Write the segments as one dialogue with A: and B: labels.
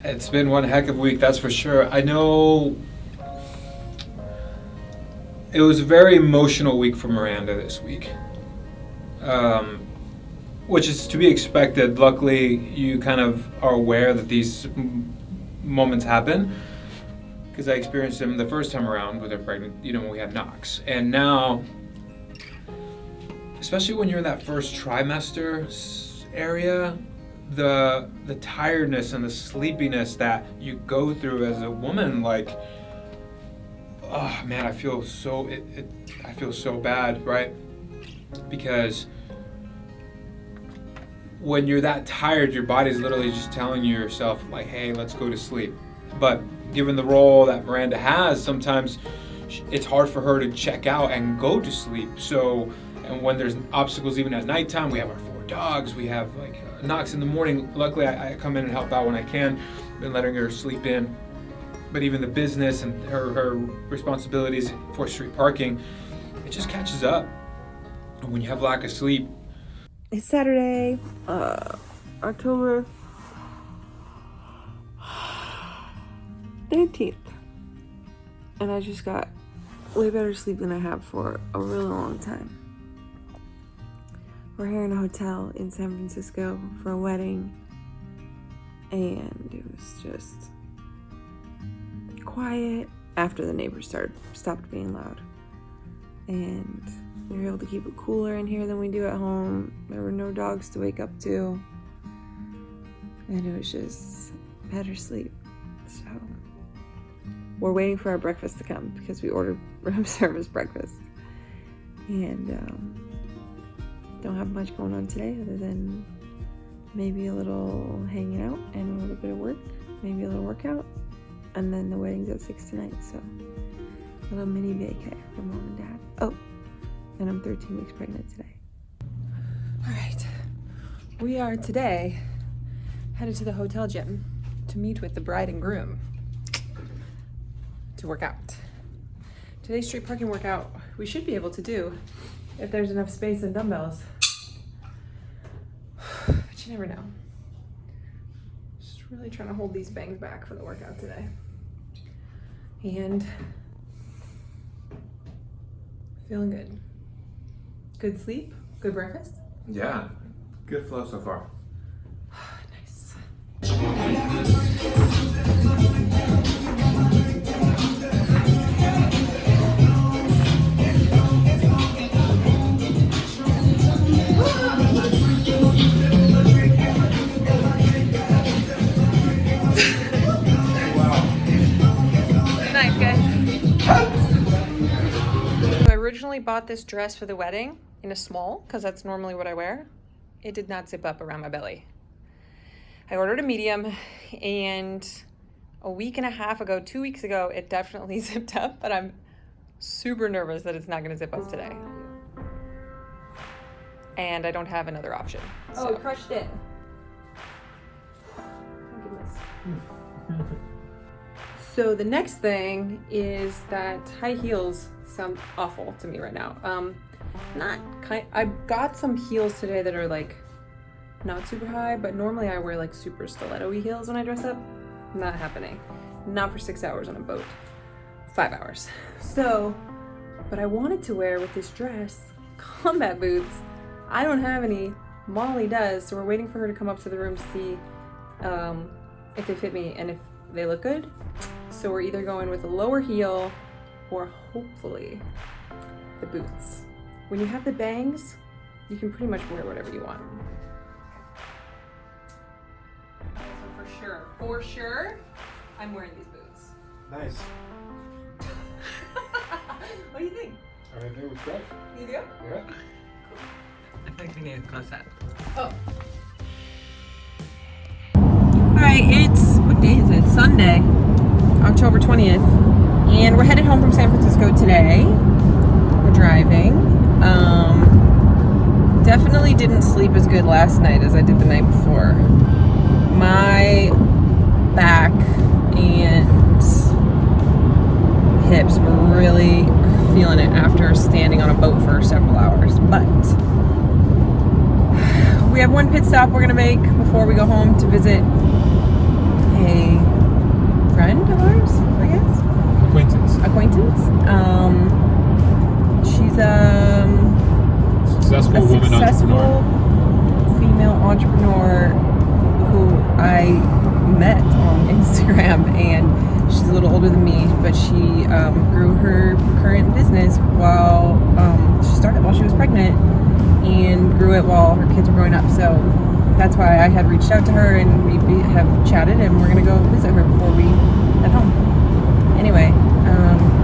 A: It's been one heck of a week, that's for sure. I know it was a very emotional week for Miranda this week, which is to be expected. Luckily, you kind of are aware that these moments happen because I experienced them the first time around with her pregnant, when we had Knox. And now, especially when you're in that first trimester area, the tiredness and the sleepiness that you go through as a woman, like, oh man, I feel so I feel so bad, right? Because when you're that tired, your body's literally just telling yourself, like, hey, let's go to sleep. But given the role that Miranda has, sometimes it's hard for her to check out and go to sleep. So, and when there's obstacles even at nighttime, we have our 4 dogs, we have Knox in the morning. Luckily, I come in and help out when I can, been letting her sleep in. But even the business and her responsibilities for street parking, it just catches up. And when you have lack of sleep.
B: It's Saturday, October 19th. And I just got way better sleep than I have for a really long time. We're here in a hotel in San Francisco for a wedding, and it was just quiet after the neighbors stopped being loud. And we were able to keep it cooler in here than we do at home. There were no dogs to wake up to, and it was just better sleep. So we're waiting for our breakfast to come because we ordered room service breakfast, and don't have much going on today other than maybe a little hanging out and a little bit of work, maybe a little workout, and then the wedding's at 6 tonight, so a little mini vacay for mom and dad. Oh, and I'm 13 weeks pregnant today. All right, we are today headed to the hotel gym to meet with the bride and groom to work out. Today's street parking workout we should be able to do if there's enough space and dumbbells. But you never know. Just really trying to hold these bangs back for the workout today. And feeling good. Good sleep, good breakfast.
A: Yeah, good flow so far.
B: Nice. I bought this dress for the wedding in a small because that's normally what I wear. It did not zip up around my belly. I ordered a medium, and a week and a half ago, 2 weeks ago, it definitely zipped up, but I'm super nervous that it's not going to zip up today. And I don't have another option.
C: Oh, it crushed it.
B: Oh, goodness. So the next thing is that high heels sound awful to me right now. I got some heels today that are like not super high, but normally I wear like super stiletto-y heels when I dress up. Not happening. Not for 6 hours on a boat. 5 hours. So, but I wanted to wear with this dress combat boots. I don't have any. Molly does, so we're waiting for her to come up to the room to see if they fit me and if they look good. So we're either going with a lower heel or hopefully the boots. When you have the bangs, you can pretty much wear whatever you want. So for sure, I'm wearing these boots.
A: Nice.
B: What do you think?
A: I think it was great.
B: You do?
A: Yeah.
C: I think we need to close that.
B: Oh. Alright, what day is it? Sunday, October 20th. And we're headed home from San Francisco today. We're driving. Definitely didn't sleep as good last night as I did the night before. My back and hips were really feeling it after standing on a boat for several hours. But we have one pit stop we're gonna make before we go home to visit a friend of ours, I guess. Acquaintance. She's
D: Successful
B: a
D: woman
B: successful
D: entrepreneur.
B: female entrepreneur who I met on Instagram, and she's a little older than me, but she grew her current business while she started while she was pregnant and grew it while her kids were growing up. So that's why I had reached out to her, and we have chatted, and we're gonna go visit her before we head home. Anyway,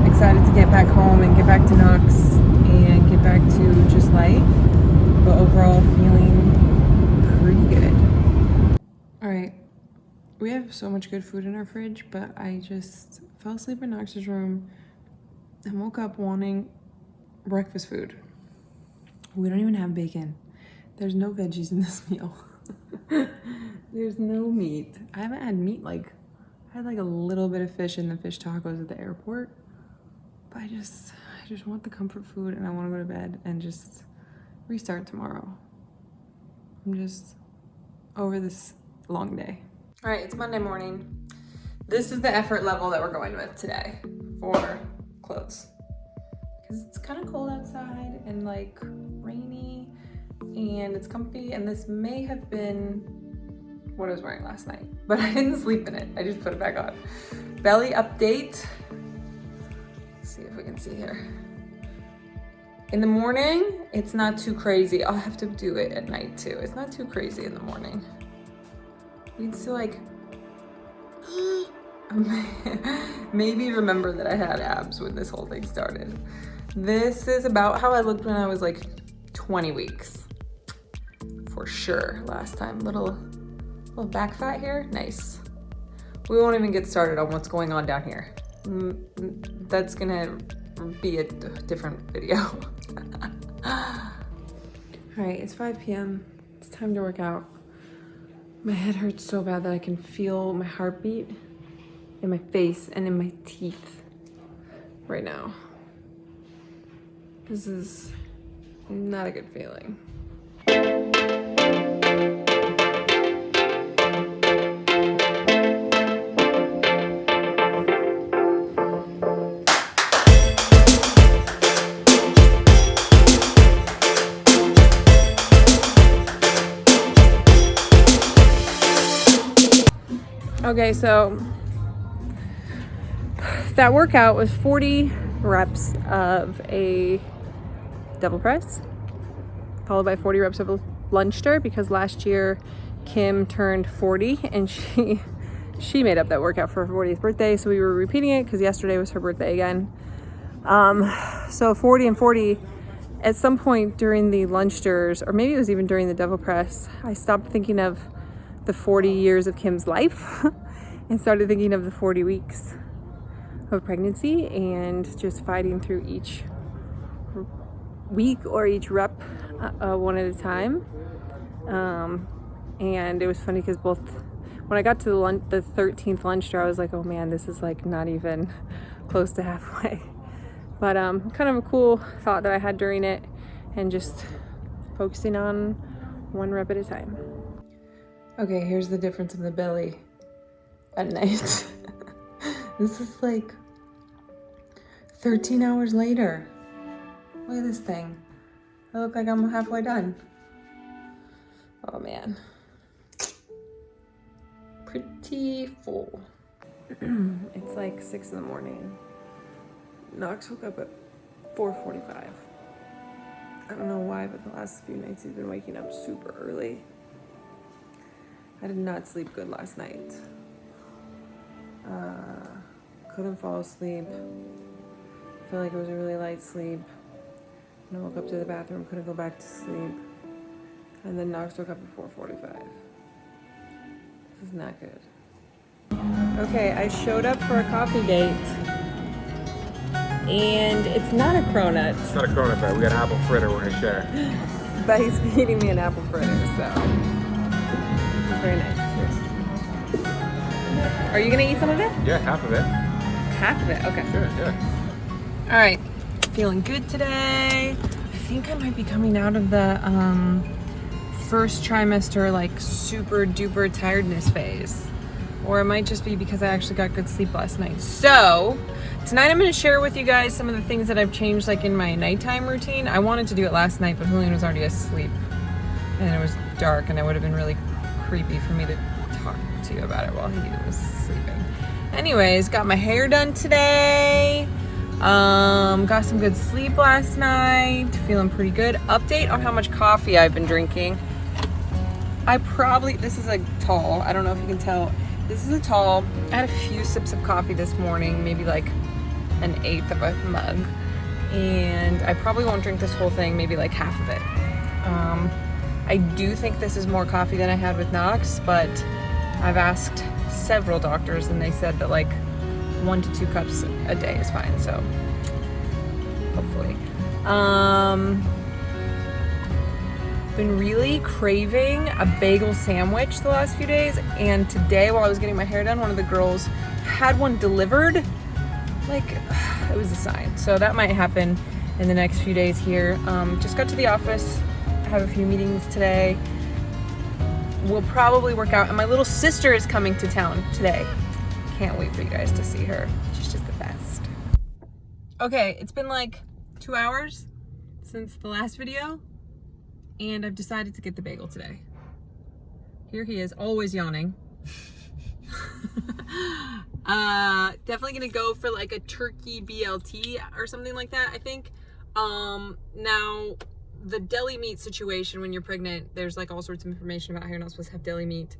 B: excited to get back home and get back to Knox and get back to just life, but overall feeling pretty good. All right, we have so much good food in our fridge, but I just fell asleep in Knox's room and woke up wanting breakfast food. We don't even have bacon. There's no veggies in this meal. There's no meat. I haven't had meat I had like a little bit of fish in the fish tacos at the airport, but I just want the comfort food, and I want to go to bed and just restart tomorrow. I'm just over this long day. All right, it's Monday morning. This is the effort level that we're going with today for clothes, because it's kind of cold outside and like rainy, and it's comfy, and this may have been what I was wearing last night, but I didn't sleep in it. I just put it back on. Belly update. Let's see if we can see here. In the morning, it's not too crazy. I'll have to do it at night too. It's not too crazy in the morning. Needs to like maybe remember that I had abs when this whole thing started. This is about how I looked when I was like 20 weeks. For sure, last time. Little back fat here, nice. We won't even get started on what's going on down here. That's gonna be a different video. All right, it's 5 p.m. It's time to work out. My head hurts so bad that I can feel my heartbeat in my face and in my teeth right now. This is not a good feeling. Okay, so that workout was 40 reps of a double press, followed by 40 reps of a lunge stir, because last year Kim turned 40 and she made up that workout for her 40th birthday, so we were repeating it because yesterday was her birthday again. So 40 and 40. At some point during the lunge stirs, or maybe it was even during the double press, I stopped thinking of the 40 years of Kim's life and started thinking of the 40 weeks of pregnancy and just fighting through each week or each rep one at a time. And it was funny because when I got to the 13th lunge stir, I was like, oh man, this is like not even close to halfway. But kind of a cool thought that I had during it, and just focusing on one rep at a time. Okay, here's the difference in the belly at night. This is like 13 hours later. Look at this thing. I look like I'm halfway done. Oh man. Pretty full. It's like 6 in the morning. Knox woke up at 4:45. I don't know why, but the last few nights he's been waking up super early. I did not sleep good last night. Couldn't fall asleep. I feel like it was a really light sleep. And I woke up to the bathroom, couldn't go back to sleep. And then Knox woke up at 4:45. This is not good. Okay, I showed up for a coffee date. And it's not a cronut.
D: It's not a cronut, but we got an apple fritter we're gonna share.
B: But he's feeding me an apple fritter, so it's very nice. Are you gonna eat some of it?
D: Yeah, half of it.
B: Half of it, okay.
D: Sure, yeah.
B: All right, feeling good today. I think I might be coming out of the first trimester like super duper tiredness phase. or it might just be because I actually got good sleep last night. So tonight I'm going to share with you guys some of the things that I've changed like in my nighttime routine. I wanted to do it last night, but Julian was already asleep and it was dark, and it would have been really creepy for me to talk to you about it while he was sleeping. Anyways, got my hair done today. Got some good sleep last night. Feeling pretty good. Update on how much coffee I've been drinking. This is a tall. I don't know if you can tell. This is a tall. I had a few sips of coffee this morning, maybe like an eighth of a mug. And I probably won't drink this whole thing, maybe like half of it. I do think this is more coffee than I had with Knox, but I've asked several doctors and they said that like 1 to 2 cups a day is fine, so hopefully. Been really craving a bagel sandwich the last few days, and today while I was getting my hair done, one of the girls had one delivered. Like, it was a sign. So that might happen in the next few days here. Just got to the office, have a few meetings today. We'll probably work out, and my little sister is coming to town today. Can't wait for you guys to see her. She's just the best. Okay, it's been like 2 hours since the last video, and I've decided to get the bagel today. Here he is, always yawning. Definitely gonna go for like a turkey BLT or something like that, I think. Now, the deli meat situation when you're pregnant, there's like all sorts of information about how you're not supposed to have deli meat.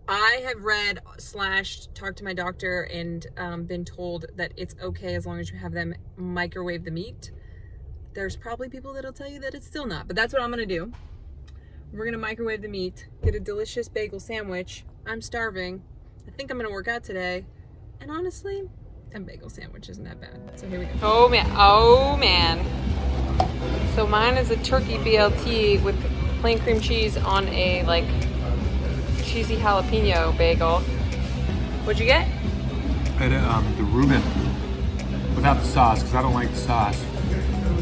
B: I have read / talked to my doctor and been told that it's okay as long as you have them microwave the meat. There's probably people that'll tell you that it's still not, but that's what I'm gonna do. We're gonna microwave the meat, get a delicious bagel sandwich. I'm starving. I think I'm gonna work out today. And honestly, a bagel sandwich isn't that bad. So here we go. Oh man. So mine is a turkey BLT with plain cream cheese on a like cheesy jalapeno bagel. What'd you get?
D: I had the Reuben without the sauce, because I don't like the sauce.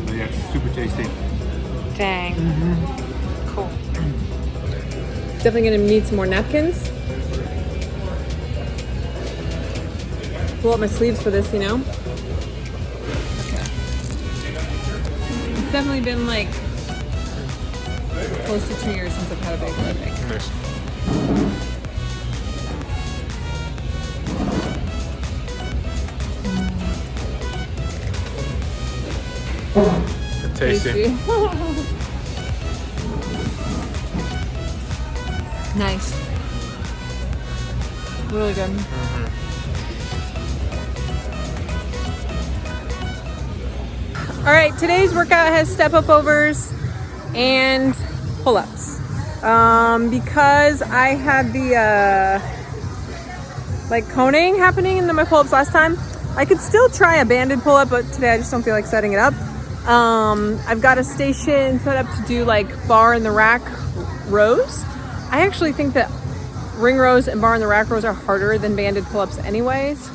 D: But yeah, it's super tasty.
B: Dang. Cool. Definitely gonna need some more napkins. Pull up my sleeves for this, you know? Okay. It's definitely been like close to 2 years since I've had a bagel, I think.
D: Nice. Tasty.
B: Nice. Really good. All right, today's workout has step up overs and pull-ups. Because I had the like coning happening in my pull-ups last time, I could still try a banded pull-up, but today I just don't feel like setting it up. I've got a station set up to do like bar in the rack rows. I actually think that ring rows and bar in the rack rows are harder than banded pull-ups anyways,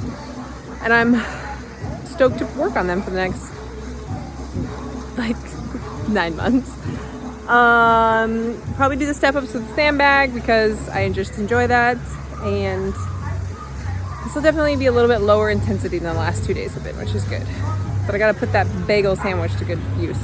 B: and I'm stoked to work on them for the next like 9 months. Probably do the step ups with the sandbag because I just enjoy that, and this will definitely be a little bit lower intensity than the last 2 days have been, which is good. But I gotta put that bagel sandwich to good use.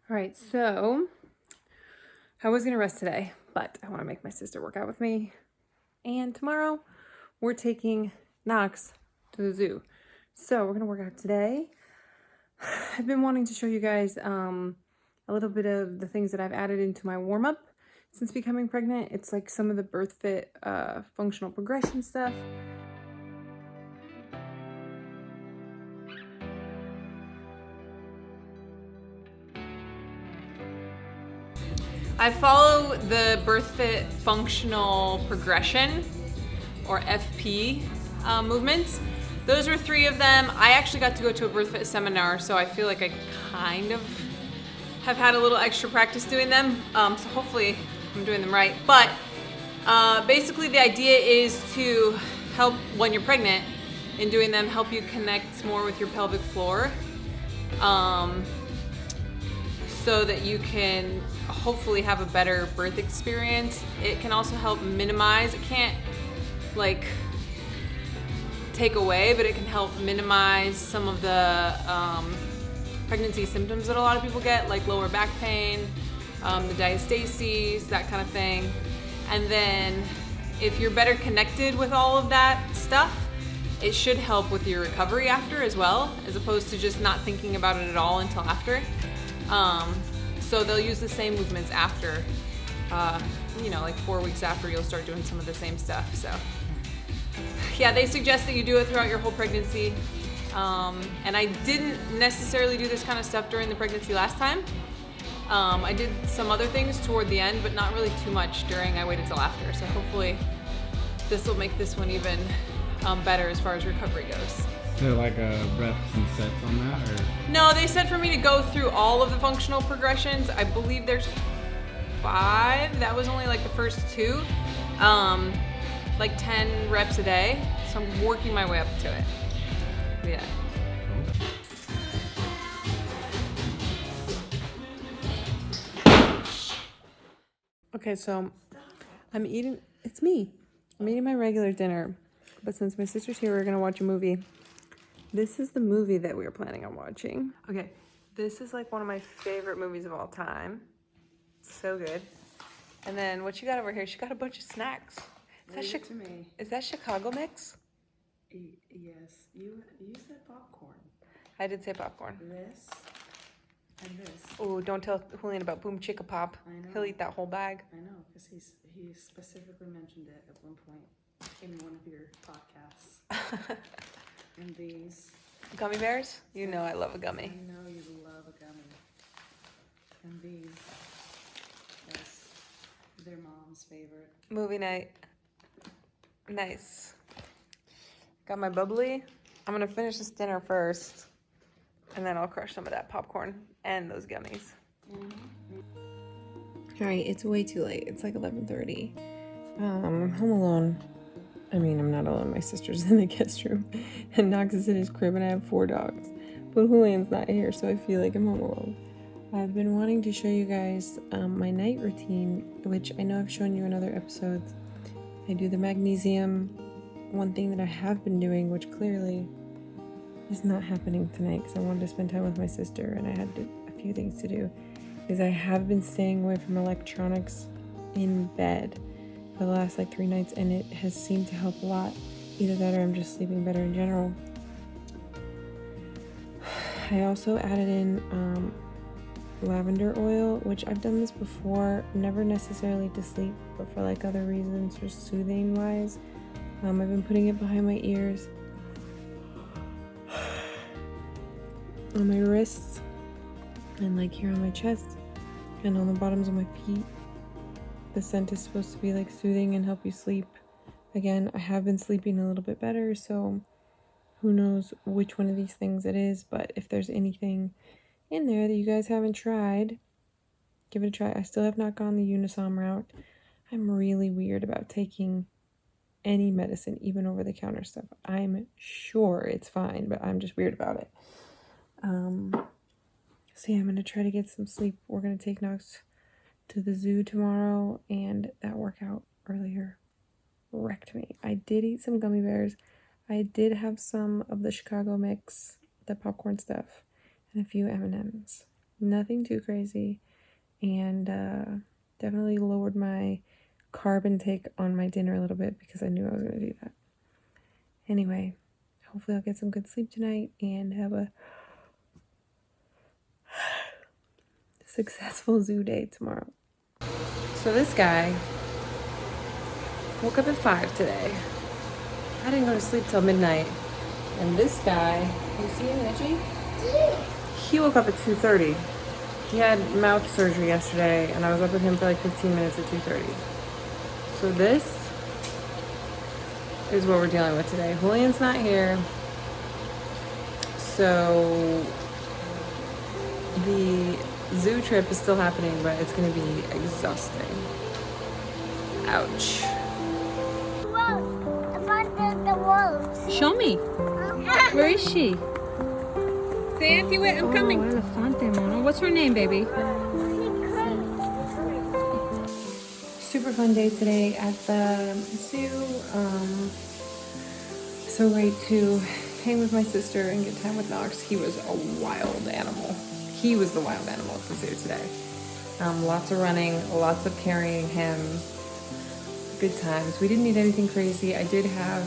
B: All right, so I was gonna rest today, but I wanna make my sister work out with me. And tomorrow we're taking Knox to the zoo. So we're gonna work out today. I've been wanting to show you guys a little bit of the things that I've added into my warm-up since becoming pregnant. It's like some of the birth fit functional progression stuff. I follow the birth fit functional progression, or FP movements. Those were 3 of them. I actually got to go to a birth fit seminar, so I feel like I kind of have had a little extra practice doing them. So hopefully I'm doing them right. But basically the idea is to help, when you're pregnant, in doing them, help you connect more with your pelvic floor. So that you can hopefully have a better birth experience. It can also help minimize, it can't like take away, but it can help minimize some of the pregnancy symptoms that a lot of people get, like lower back pain, the diastases, that kind of thing. And then if you're better connected with all of that stuff, it should help with your recovery after as well, as opposed to just not thinking about it at all until after. So they'll use the same movements after, like 4 weeks after, you'll start doing some of the same stuff. So yeah, they suggest that you do it throughout your whole pregnancy. And I didn't necessarily do this kind of stuff during the pregnancy last time. I did some other things toward the end, but not really too much during. I waited till after. So hopefully this will make this one even better as far as recovery goes.
E: Is there like a reps and sets on that, or?
B: No, they said for me to go through all of the functional progressions. I believe there's 5. That was only like the first 2. Like 10 reps a day. So I'm working my way up to it. Yeah. Okay, so I'm eating my regular dinner. But since my sister's here, we're gonna watch a movie. This is the movie that we were planning on watching. Okay, this is like one of my favorite movies of all time. So good. And then what you got over here? She got a bunch of snacks. Is that Chicago mix?
F: Yes. You said popcorn.
B: I did say popcorn.
F: This and this.
B: Oh, don't tell Julian about Boom Chicka Pop.
F: I know.
B: He'll eat that whole bag.
F: I know, because he specifically mentioned it at one point in one of your podcasts. And these.
B: Gummy bears? You know I love a gummy.
F: I know you love a gummy. And these. Yes. Their mom's favorite.
B: Movie night. Nice. Got my bubbly. I'm gonna finish this dinner first, and then I'll crush some of that popcorn and those gummies. All right, it's way too late. It's like 11:30. I'm home alone. I mean, I'm not alone. My sister's in the guest room, and Knox is in his crib, and I have 4 dogs. But Julian's not here, so I feel like I'm home alone. I've been wanting to show you guys my night routine, which I know I've shown you in other episodes. I do the magnesium. One thing that I have been doing, which clearly is not happening tonight because I wanted to spend time with my sister and I had a few things to do, is I have been staying away from electronics in bed for the last like 3 nights, and it has seemed to help a lot. Either that or I'm just sleeping better in general. I also added in lavender oil, which I've done this before, never necessarily to sleep, but for like other reasons, just soothing wise. I've been putting it behind my ears, on my wrists, and like here on my chest, and on the bottoms of my feet. The scent is supposed to be like soothing and help you sleep. Again, I have been sleeping a little bit better, so who knows which one of these things it is, but if there's anything in there that you guys haven't tried, give it a try. I still have not gone the Unisom route. I'm really weird about taking any medicine, even over-the-counter stuff. I'm sure it's fine, but I'm just weird about it. So yeah, I'm going to try to get some sleep. We're going to take Knox to the zoo tomorrow, and that workout earlier wrecked me. I did eat some gummy bears. I did have some of the Chicago mix, the popcorn stuff, and a few M&Ms. Nothing too crazy, and definitely lowered my carb intake on my dinner a little bit because I knew I was going to do that. Anyway, hopefully I'll get some good sleep tonight and have a successful zoo day tomorrow. So this guy woke up at 5 today. I didn't go to sleep till midnight. And this guy, you see him, Itchy? He woke up at 2:30. He had mouth surgery yesterday, and I was up with him for like 15 minutes at 2:30. So this is what we're dealing with today. Julian's not here. So the zoo trip is still happening, but it's gonna be exhausting. Ouch.
G: I found the wolves.
B: Show me. Where is she? Say, Auntie, wait, I'm coming. Oh, elefante, mono. What's her name, baby? Super fun day today at the zoo. So great to hang with my sister and get time with Knox. He was a wild animal. He was the wild animal at the zoo today. Lots of running, lots of carrying him. Good times. We didn't eat anything crazy. I did have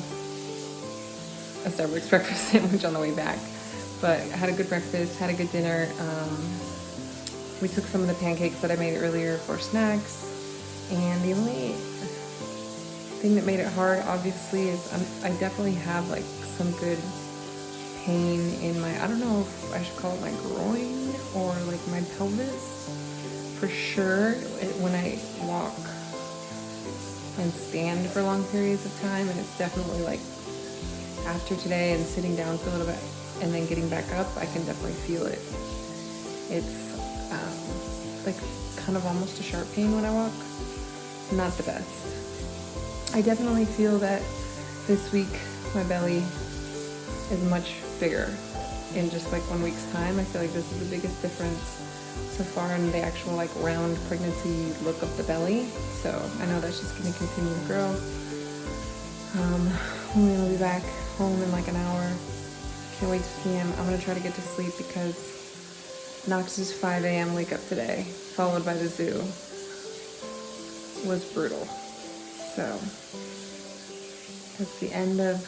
B: a Starbucks breakfast sandwich on the way back, but I had a good breakfast, had a good dinner. We took some of the pancakes that I made earlier for snacks, and the only thing that made it hard, obviously, is I definitely have like some good pain in my, I don't know if I should call it my groin or like my pelvis. For sure, when I walk and stand for long periods of time, and it's definitely like after today and sitting down for a little bit and then getting back up, I can definitely feel it. It's like kind of almost a sharp pain when I walk. Not the best. I definitely feel that this week my belly is much bigger in just like 1 week's time. I feel like this is the biggest difference so far in the actual like round pregnancy look of the belly. So I know that's just gonna continue to grow. We're gonna be back home in like an hour. Can't wait to see him. I'm gonna try to get to sleep because Knox's 5 a.m. wake up today, followed by the zoo, was brutal. So that's the end of,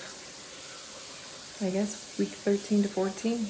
B: I guess, week 13 to 14.